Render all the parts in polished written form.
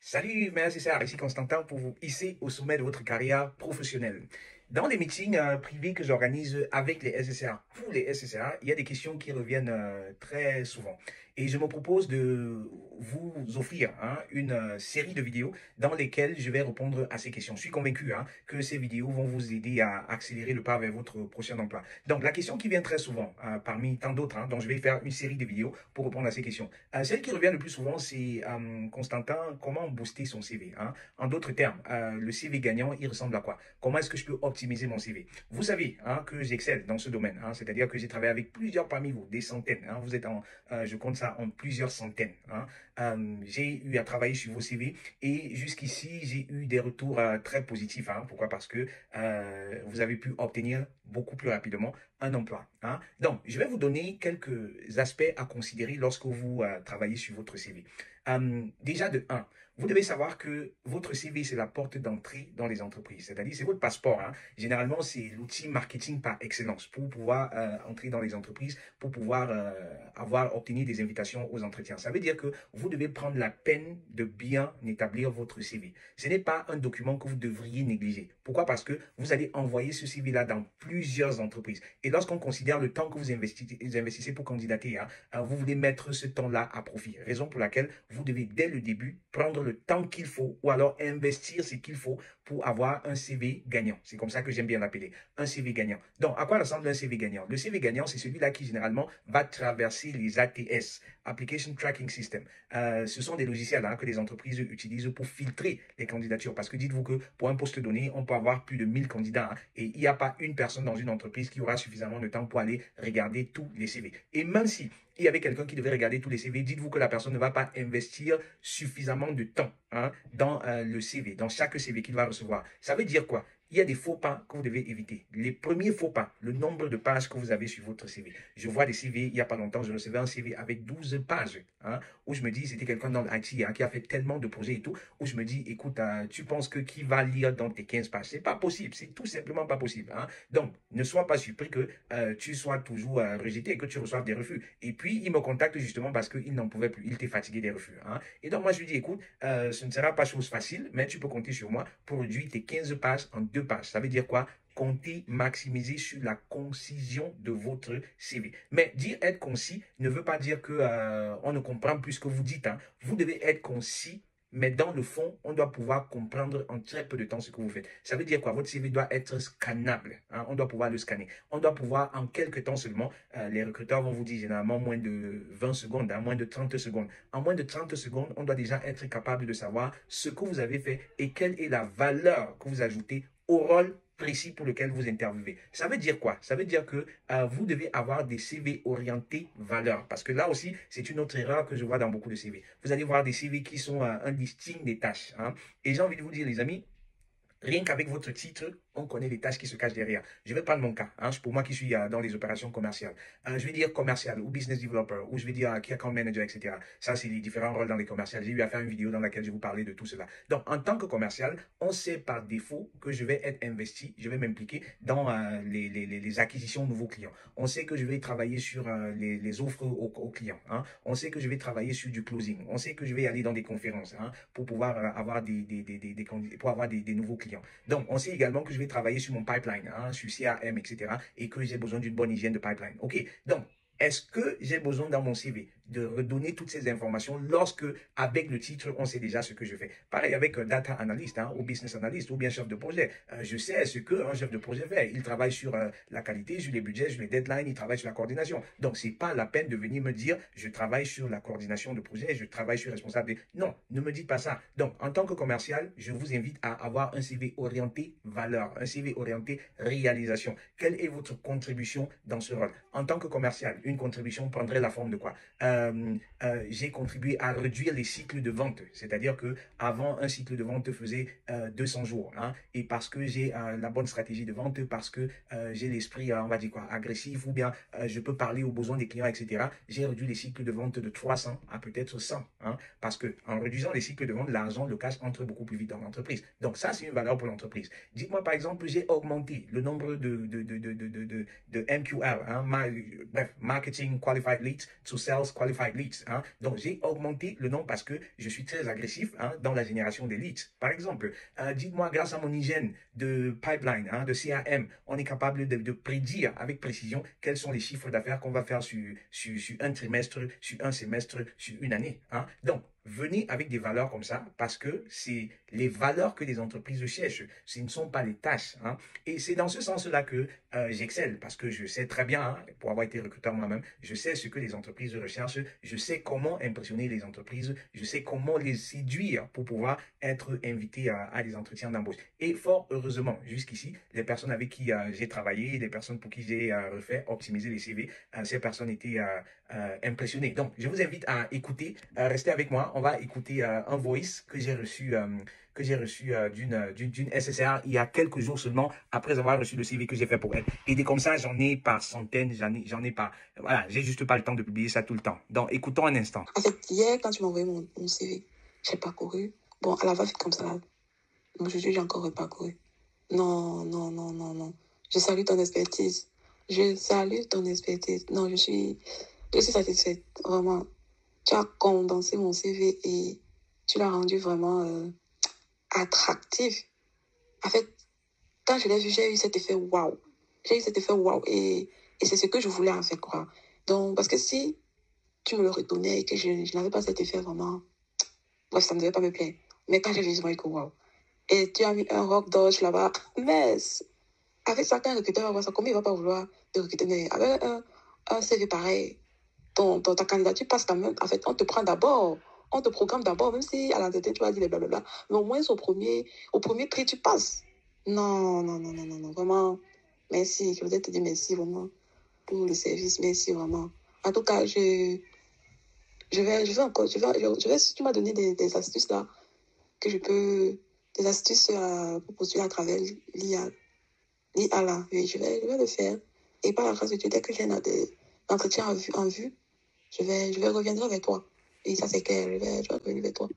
Salut, mes assesseurs, ici Constantin pour vous hisser au sommet de votre carrière professionnelle. Dans les meetings privés que j'organise avec les SSR, pour les SSR, il y a des questions qui reviennent très souvent. Et je me propose de vous offrir une série de vidéos dans lesquelles je vais répondre à ces questions. Je suis convaincu que ces vidéos vont vous aider à accélérer le pas vers votre prochain emploi. Donc, la question qui vient très souvent, parmi tant d'autres, dont je vais faire une série de vidéos pour répondre à ces questions. Celle qui revient le plus souvent, c'est Constantin, comment booster son CV En d'autres termes, le CV gagnant, il ressemble à quoi? Comment est-ce que je peux optimiser mon CV? Vous savez que j'excelle dans ce domaine, c'est-à-dire que j'ai travaillé avec plusieurs parmi vous, des centaines. Vous êtes je compte ça en plusieurs centaines. J'ai eu à travailler sur vos CV et jusqu'ici, j'ai eu des retours très positifs. Pourquoi? Parce que vous avez pu obtenir beaucoup plus rapidement un emploi. Donc, je vais vous donner quelques aspects à considérer lorsque vous travaillez sur votre CV. Déjà de 1, vous devez savoir que votre CV, c'est la porte d'entrée dans les entreprises. C'est-à-dire, c'est votre passeport. Généralement, c'est l'outil marketing par excellence pour pouvoir entrer dans les entreprises, pour pouvoir obtenir des invitations aux entretiens. Ça veut dire que vous devez prendre la peine de bien établir votre CV. Ce n'est pas un document que vous devriez négliger. Pourquoi? Parce que vous allez envoyer ce CV-là dans plusieurs entreprises. Et lorsqu'on considère le temps que vous investissez pour candidater, vous voulez mettre ce temps-là à profit. Raison pour laquelle vous devez, dès le début, prendre le temps qu'il faut ou alors investir ce qu'il faut pour avoir un CV gagnant. C'est comme ça que j'aime bien l'appeler, un CV gagnant. Donc, à quoi ressemble un CV gagnant? Le CV gagnant, c'est celui-là qui, généralement, va traverser les ATS, Application Tracking System. Ce sont des logiciels que les entreprises utilisent pour filtrer les candidatures. Parce que dites-vous que pour un poste donné, on peut avoir plus de 1000 candidats et il n'y a pas une personne dans une entreprise qui aura suffisamment de temps pour aller regarder tous les CV. Et même si il y avait quelqu'un qui devait regarder tous les CV, dites-vous que la personne ne va pas investir suffisamment de temps dans le CV, dans chaque CV qu'il va recevoir. Ça veut dire quoi? Il y a des faux pas que vous devez éviter. Les premiers faux pas, le nombre de pages que vous avez sur votre CV. Je vois des CV, il n'y a pas longtemps, je recevais un CV avec 12 pages, où je me dis, c'était quelqu'un dans l'IT qui a fait tellement de projets et tout, où je me dis, écoute, tu penses que qui va lire dans tes 15 pages? C'est pas possible, c'est tout simplement pas possible. Donc, ne sois pas surpris que tu sois toujours rejeté et que tu reçoives des refus. Et puis, il me contacte justement parce qu'il n'en pouvait plus, il était fatigué des refus. Et donc, moi, je lui dis, écoute, ce ne sera pas chose facile, mais tu peux compter sur moi pour réduire tes 15 pages en 2 pages. Ça veut dire quoi? Comptez, maximiser sur la concision de votre CV. Mais dire être concis ne veut pas dire que on ne comprend plus ce que vous dites. Vous devez être concis, mais dans le fond, on doit pouvoir comprendre en très peu de temps ce que vous faites. Ça veut dire quoi? Votre CV doit être scannable. On doit pouvoir le scanner. On doit pouvoir, en quelques temps seulement, les recruteurs vont vous dire généralement moins de 20 secondes, moins de 30 secondes. En moins de 30 secondes, on doit déjà être capable de savoir ce que vous avez fait et quelle est la valeur que vous ajoutez au rôle précis pour lequel vous interviewez. Ça veut dire quoi? Ça veut dire que vous devez avoir des CV orientés valeur. Parce que là aussi, c'est une autre erreur que je vois dans beaucoup de CV. Vous allez voir des CV qui sont un listing des tâches. Et j'ai envie de vous dire, les amis, rien qu'avec votre titre, on connaît les tâches qui se cachent derrière. Je vais prendre mon cas. Pour moi qui suis dans les opérations commerciales. Je vais dire commercial ou business developer ou je vais dire key account manager, etc. Ça, c'est les différents rôles dans les commerciales. J'ai eu à faire une vidéo dans laquelle je vous parlais de tout cela. Donc, en tant que commercial, on sait par défaut que je vais être investi, je vais m'impliquer dans les acquisitions de nouveaux clients. On sait que je vais travailler sur les offres aux clients. On sait que je vais travailler sur du closing. On sait que je vais aller dans des conférences pour pouvoir avoir pour avoir des nouveaux clients. Donc, on sait également que je vais travailler sur mon pipeline, sur CRM, etc. et que j'ai besoin d'une bonne hygiène de pipeline. OK, donc, est-ce que j'ai besoin dans mon CV de redonner toutes ces informations lorsque, avec le titre, on sait déjà ce que je fais? Pareil avec data analyst ou business analyst ou bien chef de projet. Je sais ce qu'un chef de projet fait. Il travaille sur la qualité, sur les budgets, sur les deadlines, il travaille sur la coordination. Donc, c'est pas la peine de venir me dire, je travaille sur la coordination de projet, je travaille sur responsable. Non, ne me dites pas ça. Donc, en tant que commercial, je vous invite à avoir un CV orienté valeur, un CV orienté réalisation. Quelle est votre contribution dans ce rôle? En tant que commercial, une contribution prendrait la forme de quoi? J'ai contribué à réduire les cycles de vente. C'est-à-dire que avant un cycle de vente faisait 200 jours. Et parce que j'ai la bonne stratégie de vente, parce que j'ai l'esprit, on va dire quoi, agressif, ou bien je peux parler aux besoins des clients, etc. J'ai réduit les cycles de vente de 300 à peut-être 100. Parce que en réduisant les cycles de vente, l'argent, le cash entre beaucoup plus vite dans l'entreprise. Donc ça, c'est une valeur pour l'entreprise. Dites-moi par exemple, j'ai augmenté le nombre de MQL, bref, Marketing Qualified Leads to Sales Qualified qualified leads. Hein. Donc, j'ai augmenté le nombre parce que je suis très agressif hein, dans la génération des leads. Par exemple, dites-moi, grâce à mon hygiène de pipeline, hein, de CRM, on est capable de prédire avec précision quels sont les chiffres d'affaires qu'on va faire sur un trimestre, sur un semestre, sur une année. Hein. Donc, venez avec des valeurs comme ça parce que c'est les valeurs que les entreprises cherchent. Ce ne sont pas les tâches. Hein. Et c'est dans ce sens-là que j'excelle parce que je sais très bien, hein, pour avoir été recruteur moi-même, je sais ce que les entreprises recherchent, je sais comment impressionner les entreprises, je sais comment les séduire pour pouvoir être invité à des entretiens d'embauche. Et fort heureusement, jusqu'ici, les personnes avec qui j'ai travaillé, les personnes pour qui j'ai refait optimiser les CV, ces personnes étaient impressionnées. Donc, je vous invite à écouter, restez avec moi, on va écouter un voice que j'ai reçu d'une SSR il y a quelques jours seulement après avoir reçu le CV que j'ai fait pour elle. Et des comme ça, j'en ai par centaines, j'en ai pas. Voilà, j'ai juste pas le temps de publier ça tout le temps. Donc, écoutons un instant. En fait, hier, quand tu m'as envoyé mon CV, j'ai parcouru. Bon, à la va-vite comme ça, aujourd'hui, j'ai encore reparcouru. Non, non, non, non, non. Je salue ton expertise. Je salue ton expertise. Non, je suis satisfaite. Vraiment. Tu as condensé mon CV et tu l'as rendu vraiment attractif. En fait, quand je l'ai vu, j'ai eu cet effet waouh. J'ai eu cet effet waouh et c'est ce que je voulais en fait croire. Donc, parce que si tu me le redonnais et que je n'avais pas cet effet vraiment, bref, ça ne devait pas me plaire. Mais quand j'ai vu, je me suis dit waouh. Et tu as mis un rock dodge là-bas. Mais avec ça, quand un recruteur va voir ça, comment il ne va pas vouloir te recruter? Mais avec un CV pareil, ta candidature passe quand même. En fait, on te prend d'abord. On te programme d'abord, même si à l'entretien, tu vas dire les blablabla. Mais au moins, au premier tri, tu passes. Non, non, non, non, non, non. Vraiment, merci. Je voudrais te dire merci vraiment pour le service. Merci vraiment. En tout cas, je vais encore, si tu m'as donné des astuces là, que je peux, des astuces pour postuler à travers l'IA là. Oui, je vais le faire. Et par la grâce de Dieu, dès que j'ai un entretien en vue, je vais revenir vers toi. Et ça, c'est clair, je vais revenir vers toi.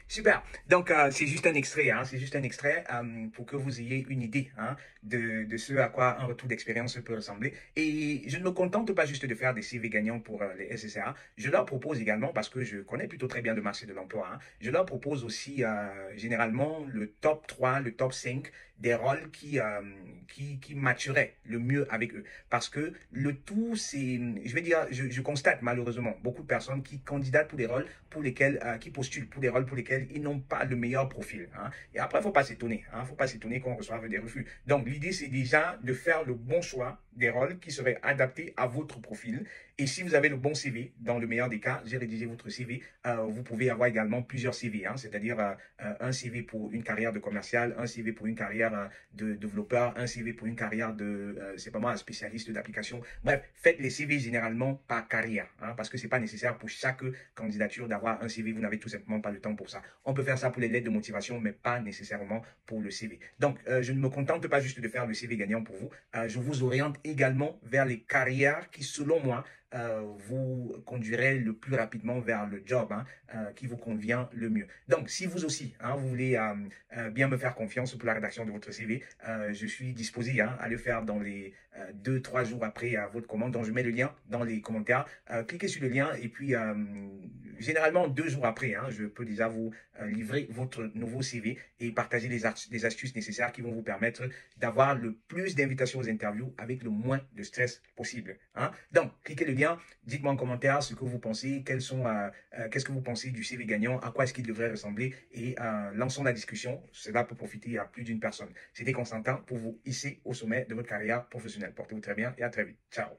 Super. Donc, c'est juste un extrait, hein, c'est juste un extrait pour que vous ayez une idée hein, de ce à quoi un retour d'expérience peut ressembler. Et je ne me contente pas juste de faire des CV gagnants pour les SSA. Je leur propose également, parce que je connais plutôt très bien le marché de l'emploi, hein, je leur propose aussi généralement le top 3, le top 5 des rôles qui matcheraient le mieux avec eux. Parce que le tout, c'est, je vais dire, je constate malheureusement beaucoup de personnes qui candidatent pour des rôles pour lesquels, qui postulent pour des rôles pour lesquels ils n'ont pas le meilleur profil. Hein. Et après, il ne faut pas s'étonner. Hein, faut pas s'étonner qu'on reçoive des refus. Donc, l'idée, c'est déjà de faire le bon choix des rôles qui seraient adaptés à votre profil. Et si vous avez le bon CV, dans le meilleur des cas, j'ai rédigé votre CV, vous pouvez avoir également plusieurs CV, hein, c'est-à-dire un CV pour une carrière de commercial, un CV pour une carrière de développeur, un CV pour une carrière de, c'est pas moi, un spécialiste d'application. Bref, faites les CV généralement par carrière, hein, parce que c'est pas nécessaire pour chaque candidature d'avoir un CV, vous n'avez tout simplement pas le temps pour ça. On peut faire ça pour les lettres de motivation, mais pas nécessairement pour le CV. Donc, je ne me contente pas juste de faire le CV gagnant pour vous, je vous oriente également vers les carrières qui, selon moi, vous conduirait le plus rapidement vers le job hein, qui vous convient le mieux. Donc, si vous aussi, hein, vous voulez bien me faire confiance pour la rédaction de votre CV, je suis disposé hein, à le faire dans les 2-3 jours après votre commande. Donc, je mets le lien dans les commentaires. Cliquez sur le lien et puis, généralement, 2 jours après, hein, je peux déjà vous livrer votre nouveau CV et partager les astuces nécessaires qui vont vous permettre d'avoir le plus d'invitations aux interviews avec le moins de stress possible. Hein. Donc, cliquez le lien, dites-moi en commentaire ce que vous pensez, qu'est-ce que vous pensez du CV gagnant, à quoi est-ce qu'il devrait ressembler et lançons la discussion. Cela peut profiter à plus d'une personne. C'était Constantin pour vous hisser au sommet de votre carrière professionnelle. Portez-vous très bien et à très vite. Ciao.